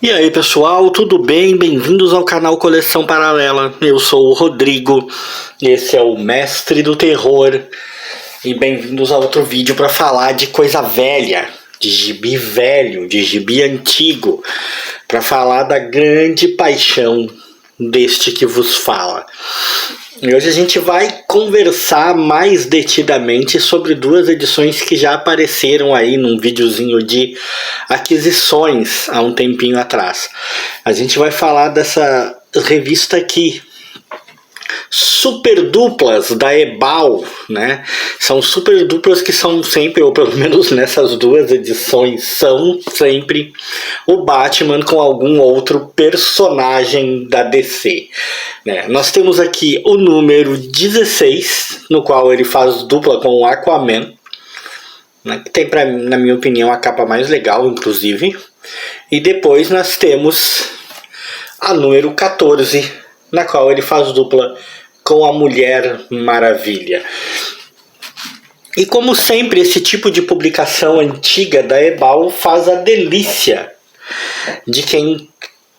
E aí pessoal, tudo bem? Bem-vindos ao canal Coleção Paralela. Eu sou o Rodrigo, esse é o Mestre do Terror. E bem-vindos a outro vídeo para falar de coisa velha, de gibi velho, de gibi antigo, para falar da grande paixão deste que vos fala. E hoje a gente vai conversar mais detidamente sobre duas edições que já apareceram aí num videozinho de aquisições há um tempinho atrás. A gente vai falar dessa revista aqui, Super Duplas da Ebal, né? São super duplas que são sempre, ou pelo menos nessas duas edições, são sempre o Batman com algum outro personagem da DC, né? Nós temos aqui o número 16, no qual ele faz dupla com o Aquaman, né? Que tem, na minha opinião, a capa mais legal, inclusive. E depois nós temos a número 14, na qual ele faz dupla com a Mulher Maravilha. E como sempre, esse tipo de publicação antiga da Ebal faz a delícia de quem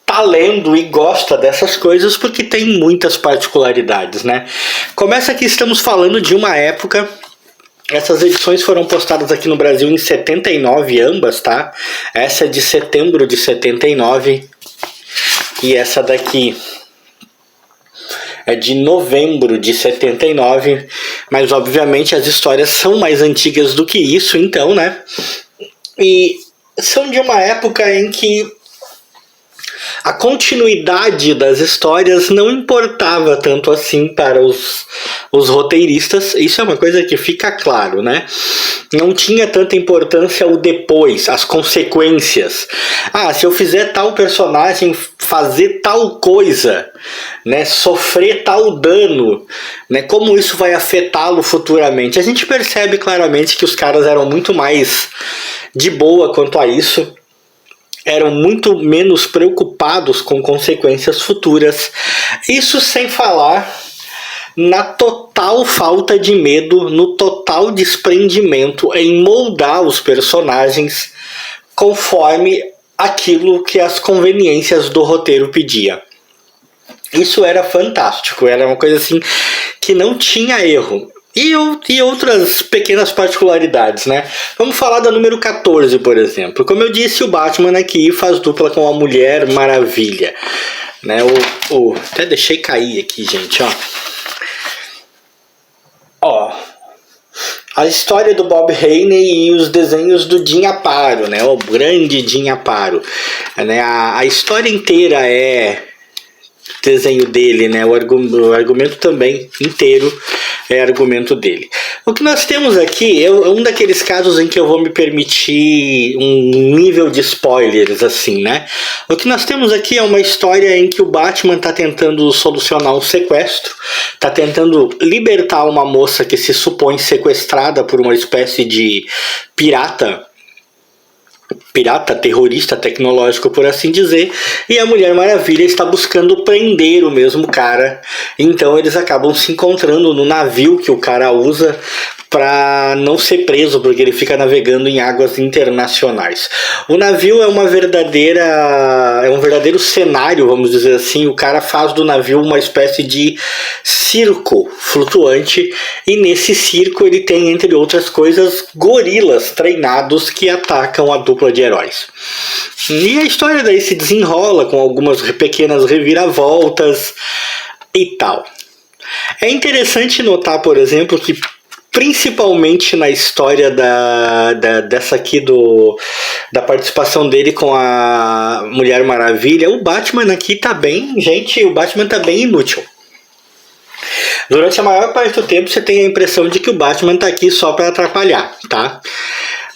tá lendo e gosta dessas coisas, porque tem muitas particularidades, né? Começa que estamos falando de uma época. Essas edições foram postadas aqui no Brasil em 79, ambas, tá? Essa é de setembro de 79 e essa daqui é de novembro de 79, mas obviamente as histórias são mais antigas do que isso, então, né? E são de uma época em que a continuidade das histórias não importava tanto assim para os roteiristas. Isso é uma coisa que fica claro, né? Não tinha tanta importância o depois, as consequências. Ah, se eu fizer tal personagem fazer tal coisa, né, sofrer tal dano, né, como isso vai afetá-lo futuramente. A gente percebe claramente que os caras eram muito mais de boa quanto a isso. Eram muito menos preocupados com consequências futuras. Isso sem falar na total falta de medo, no total desprendimento em moldar os personagens conforme aquilo que as conveniências do roteiro pedia. Isso era fantástico, era uma coisa assim que não tinha erro. E outras pequenas particularidades, né? Vamos falar da número 14, por exemplo. Como eu disse, o Batman aqui faz dupla com a Mulher Maravilha, né? Até deixei cair aqui, gente, ó. A história do Bob Haney e os desenhos do Jim Aparo, né? O grande Jim Aparo, né? A história inteira é desenho dele, né? O argumento também inteiro é argumento dele. O que nós temos aqui é um daqueles casos em que eu vou me permitir um nível de spoilers, assim, né? O que nós temos aqui é uma história em que o Batman está tentando solucionar um sequestro, está tentando libertar uma moça que se supõe sequestrada por uma espécie de pirata terrorista tecnológico, por assim dizer, e a Mulher Maravilha está buscando prender o mesmo cara. Então eles acabam se encontrando no navio que o cara usa para não ser preso, porque ele fica navegando em águas internacionais. O navio é um verdadeiro cenário, vamos dizer assim. O cara faz do navio uma espécie de circo flutuante, e nesse circo ele tem, entre outras coisas, gorilas treinados que atacam a dupla de heróis. E a história daí se desenrola com algumas pequenas reviravoltas e tal. É interessante notar, por exemplo, que principalmente na história dessa aqui da participação dele com a Mulher Maravilha, o Batman aqui tá bem, gente, o Batman tá bem inútil. Durante a maior parte do tempo você tem a impressão de que o Batman tá aqui só para atrapalhar, tá?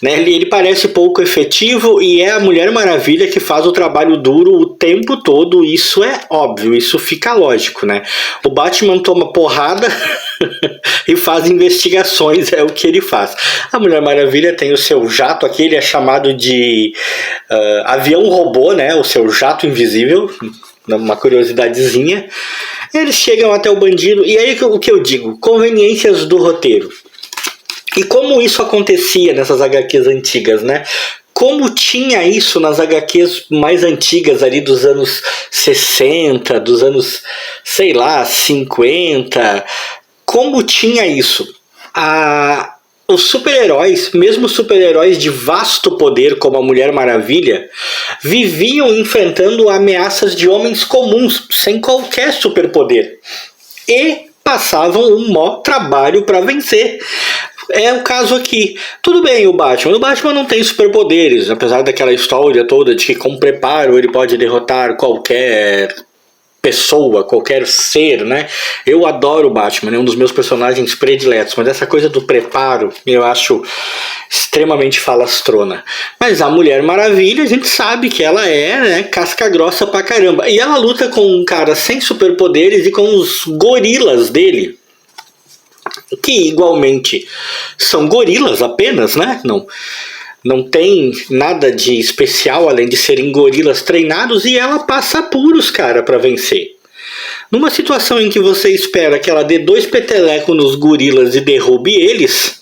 Né? Ele parece pouco efetivo e é a Mulher Maravilha que faz o trabalho duro o tempo todo. Isso é óbvio, isso fica lógico, né? O Batman toma porrada e faz investigações, é o que ele faz. A Mulher Maravilha tem o seu jato aqui, ele é chamado de avião robô, né? O seu jato invisível, uma curiosidadezinha. Eles chegam até o bandido, e aí o que eu digo? Conveniências do roteiro. E como isso acontecia nessas HQs antigas, né? como tinha isso nas HQs mais antigas ali dos anos 60, dos anos, sei lá, 50, como tinha isso. Os super-heróis, mesmo super-heróis de vasto poder como a Mulher Maravilha, viviam enfrentando ameaças de homens comuns, sem qualquer superpoder. E passavam um maior trabalho para vencer. É o caso aqui. Tudo bem, o Batman não tem superpoderes, apesar daquela história toda de que com preparo ele pode derrotar qualquer pessoa, qualquer ser, né? Eu adoro o Batman, é um dos meus personagens prediletos, mas essa coisa do preparo eu acho extremamente falastrona. Mas a Mulher Maravilha, a gente sabe que ela é, né, casca grossa pra caramba. E ela luta com um cara sem superpoderes e com os gorilas dele, que igualmente são gorilas apenas, né? Não tem nada de especial além de serem gorilas treinados, e ela passa apuros, cara, pra vencer. Numa situação em que você espera que ela dê 2 petelecos nos gorilas e derrube eles,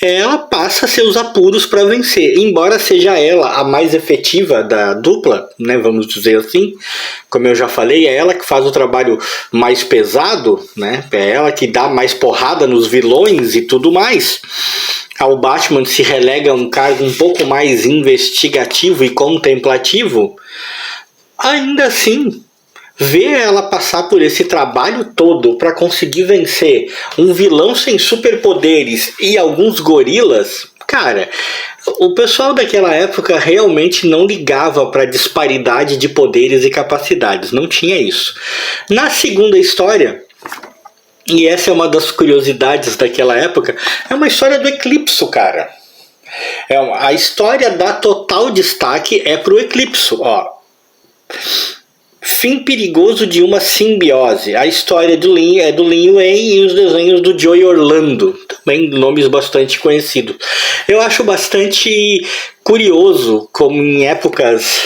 ela passa seus apuros para vencer. Embora seja ela a mais efetiva da dupla, né, vamos dizer assim, como eu já falei, é ela que faz o trabalho mais pesado, né, é ela que dá mais porrada nos vilões e tudo mais. Ao Batman se relega a um cargo um pouco mais investigativo e contemplativo. Ainda assim, ver ela passar por esse trabalho todo para conseguir vencer um vilão sem superpoderes e alguns gorilas, cara, o pessoal daquela época realmente não ligava para a disparidade de poderes e capacidades, não tinha isso. Na segunda história, e essa é uma das curiosidades daquela época, é uma história do Eclipso, cara. A história dá total destaque pro Eclipso, ó. Fim perigoso de uma simbiose. A história do Lin Wei e os desenhos do Joey Orlando, também nomes bastante conhecidos. Eu acho bastante curioso como em épocas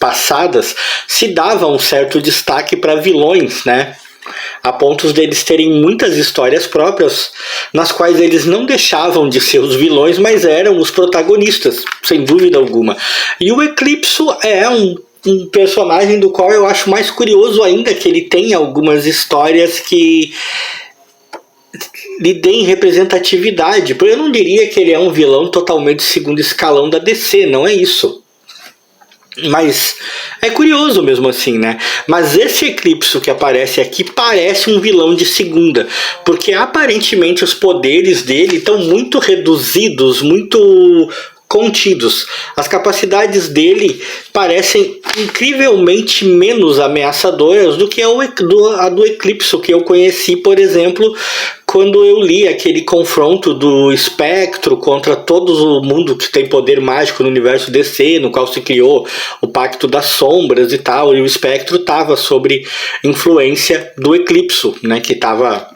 passadas se dava um certo destaque para vilões, né? A pontos deles terem muitas histórias próprias, nas quais eles não deixavam de ser os vilões, mas eram os protagonistas, sem dúvida alguma. E o Eclipso é um personagem do qual eu acho mais curioso ainda, que ele tem algumas histórias que lhe deem representatividade. Eu não diria que ele é um vilão totalmente segundo escalão da DC, não é isso. Mas é curioso mesmo assim, né? Mas esse Eclipso que aparece aqui parece um vilão de segunda, porque aparentemente os poderes dele estão muito reduzidos, muito contidos. As capacidades dele parecem incrivelmente menos ameaçadoras do que a do Eclipso que eu conheci, por exemplo, quando eu li aquele confronto do Espectro contra todo o mundo que tem poder mágico no universo DC, no qual se criou o Pacto das Sombras e tal, e o Espectro estava sob influência do Eclipso, né, que estava...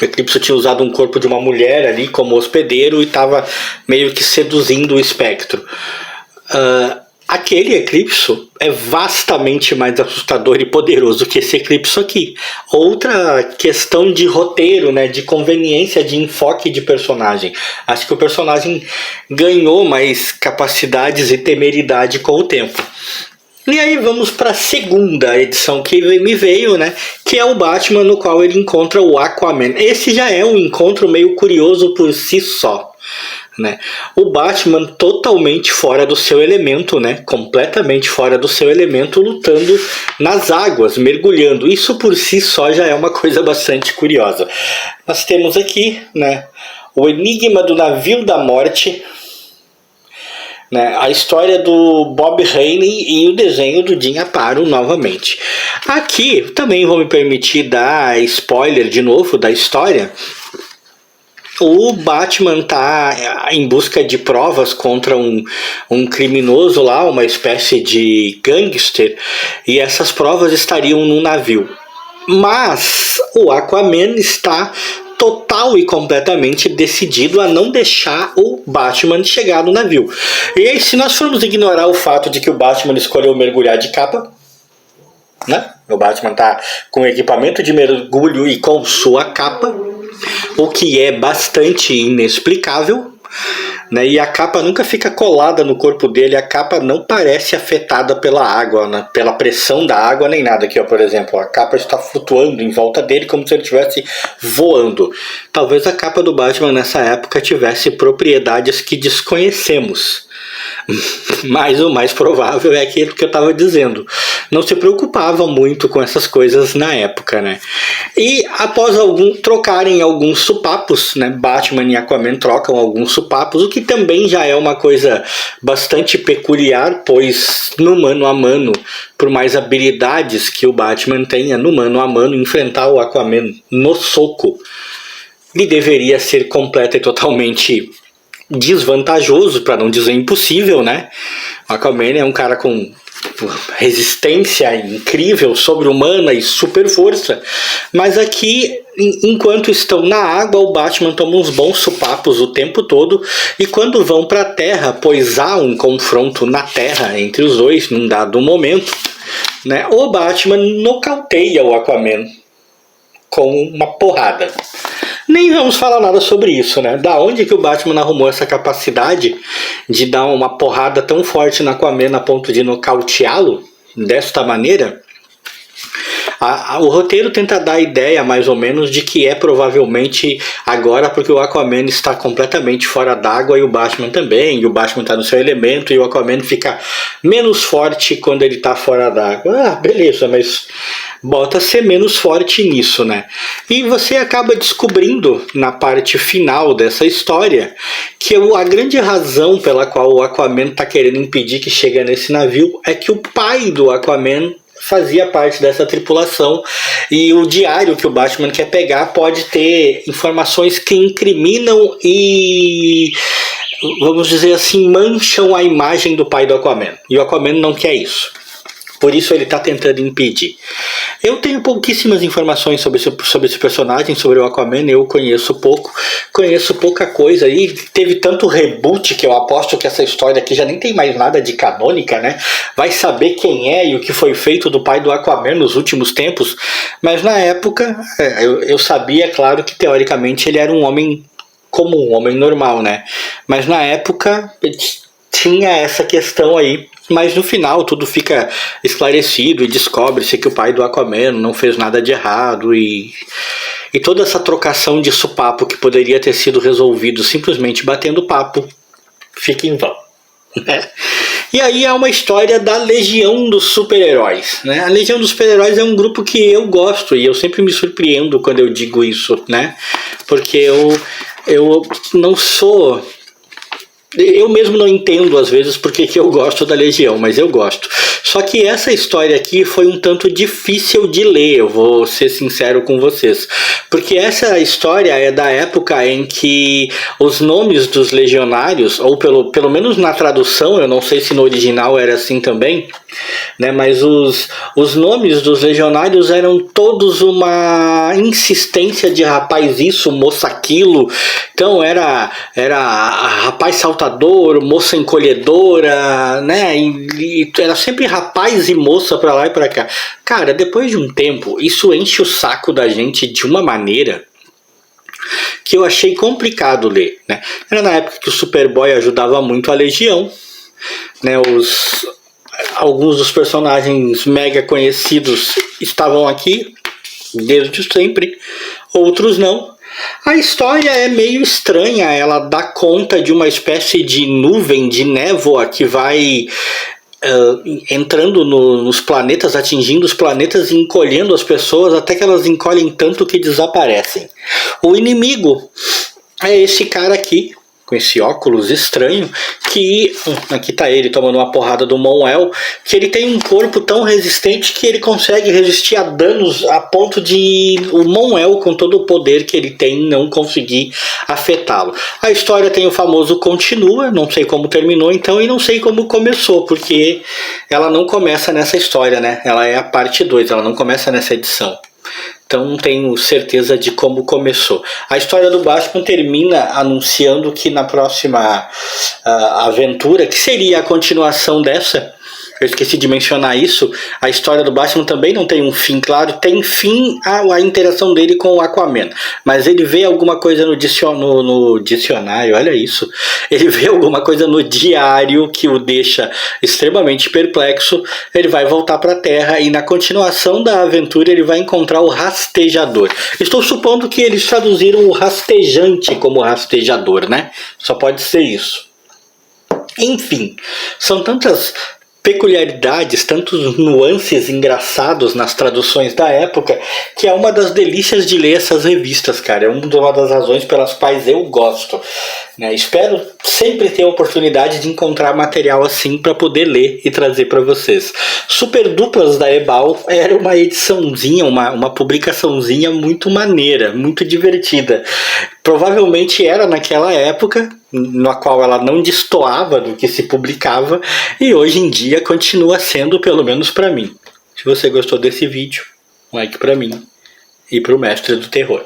O Eclipso tinha usado um corpo de uma mulher ali como hospedeiro e estava meio que seduzindo o Espectro. Aquele Eclipso é vastamente mais assustador e poderoso que esse Eclipso aqui. Outra questão de roteiro, né, de conveniência, de enfoque de personagem. Acho que o personagem ganhou mais capacidades e temeridade com o tempo. E aí vamos para a segunda edição que me veio, né? Que é o Batman, no qual ele encontra o Aquaman. Esse já é um encontro meio curioso por si só, né? O Batman totalmente fora do seu elemento, né? Completamente fora do seu elemento, lutando nas águas, mergulhando. Isso por si só já é uma coisa bastante curiosa. Nós temos aqui, né, o Enigma do Navio da Morte, né, a história do Bob Haney e o desenho do Jim Aparo novamente. Aqui também vou me permitir dar spoiler de novo da história. O Batman está em busca de provas contra um criminoso lá, uma espécie de gangster, e essas provas estariam num navio. Mas o Aquaman está total e completamente decidido a não deixar o Batman chegar no navio. E aí, se nós formos ignorar o fato de que o Batman escolheu mergulhar de capa, né? O Batman tá com equipamento de mergulho e com sua capa, o que é bastante inexplicável. né? E a capa nunca fica colada no corpo dele, a capa não parece afetada pela água, né? Pela pressão da água nem nada. Aqui, ó, por exemplo, a capa está flutuando em volta dele como se ele estivesse voando. Talvez a capa do Batman nessa época tivesse propriedades que desconhecemos. Mas o mais provável é aquilo que eu estava dizendo. Não se preocupava muito com essas coisas na época, né? E após trocarem alguns supapos, né? Batman e Aquaman trocam alguns supapos, o que também já é uma coisa bastante peculiar, pois no mano a mano, por mais habilidades que o Batman tenha, no mano a mano, enfrentar o Aquaman no soco lhe deveria ser completa e totalmente desvantajoso, para não dizer impossível, né? O Aquaman é um cara com resistência incrível, sobre-humana e super força, mas aqui, enquanto estão na água, o Batman toma uns bons supapos o tempo todo, e quando vão para a Terra, pois há um confronto na Terra entre os dois num dado momento, né? O Batman nocauteia o Aquaman com uma porrada. Nem vamos falar nada sobre isso, né? Da onde que o Batman arrumou essa capacidade de dar uma porrada tão forte no Aquaman a ponto de nocauteá-lo desta maneira? O roteiro tenta dar a ideia, mais ou menos, de que é provavelmente agora porque o Aquaman está completamente fora d'água e o Batman também, e o Batman está no seu elemento e o Aquaman fica menos forte quando ele está fora d'água. Ah, beleza, mas bota ser menos forte nisso, né? E você acaba descobrindo na parte final dessa história que a grande razão pela qual o Aquaman está querendo impedir que chegue nesse navio é que o pai do Aquaman fazia parte dessa tripulação, e o diário que o Batman quer pegar pode ter informações que incriminam e, vamos dizer assim, mancham a imagem do pai do Aquaman, e o Aquaman não quer isso. Por isso ele está tentando impedir. Eu tenho pouquíssimas informações sobre esse personagem, sobre o Aquaman. Eu conheço pouca coisa. E teve tanto reboot que eu aposto que essa história aqui já nem tem mais nada de canônica, né? Vai saber quem é e o que foi feito do pai do Aquaman nos últimos tempos. Mas na época, eu sabia, claro, que teoricamente ele era um homem comum, um homem normal, né? Mas na época tinha essa questão aí. Mas no final tudo fica esclarecido e descobre-se que o pai do Aquaman não fez nada de errado, e toda essa trocação de supapo que poderia ter sido resolvido simplesmente batendo papo fica em vão, né? E aí é uma história da Legião dos Super-Heróis, né? A Legião dos Super-Heróis é um grupo que eu gosto e eu sempre me surpreendo quando eu digo isso, né? Porque eu não sou... Eu mesmo não entendo às vezes porque que eu gosto da Legião, mas eu gosto. Só que essa história aqui foi um tanto difícil de ler, eu vou ser sincero com vocês. Porque essa história é da época em que os nomes dos legionários, ou pelo menos na tradução, eu não sei se no original era assim também, né, mas os nomes dos legionários eram todos uma insistência de rapaz isso, moça aquilo. Então era rapaz saltador, moça encolhedora, né? E era sempre rapaz e moça pra lá e pra cá. Cara, depois de um tempo, isso enche o saco da gente de uma maneira que eu achei complicado ler, né? Era na época que o Superboy ajudava muito a Legião, né? Alguns dos personagens mega conhecidos estavam aqui desde sempre, outros não. A história é meio estranha, ela dá conta de uma espécie de nuvem de névoa que vai entrando nos planetas, atingindo os planetas e encolhendo as pessoas até que elas encolhem tanto que desaparecem. O inimigo é esse cara aqui, com esse óculos estranho, que aqui tá ele tomando uma porrada do Mon-El, que ele tem um corpo tão resistente que ele consegue resistir a danos a ponto de o Mon-El, com todo o poder que ele tem, não conseguir afetá-lo. A história tem o famoso continua, não sei como terminou então e não sei como começou, porque ela não começa nessa história, né? Ela é a parte 2, ela não começa nessa edição. Então não tenho certeza de como começou. A história do Batman termina anunciando que na próxima aventura, que seria a continuação dessa, eu esqueci de mencionar isso, a história do Batman também não tem um fim claro, tem fim a interação dele com o Aquaman, mas ele vê alguma coisa no dicionário, olha isso, ele vê alguma coisa no diário que o deixa extremamente perplexo, ele vai voltar para a Terra e na continuação da aventura ele vai encontrar o rastejador. Estou supondo que eles traduziram o rastejante como rastejador, né? Só pode ser isso. Enfim, são tantas peculiaridades, tantos nuances engraçados nas traduções da época, que é uma das delícias de ler essas revistas, cara. É uma das razões pelas quais eu gosto, né? Espero sempre ter a oportunidade de encontrar material assim para poder ler e trazer para vocês. Super Duplas da Ebal era uma ediçãozinha, uma publicaçãozinha muito maneira, muito divertida. Provavelmente era naquela época, na qual ela não destoava do que se publicava, e hoje em dia continua sendo, pelo menos para mim. Se você gostou desse vídeo, um like para mim e para o Mestre do Terror.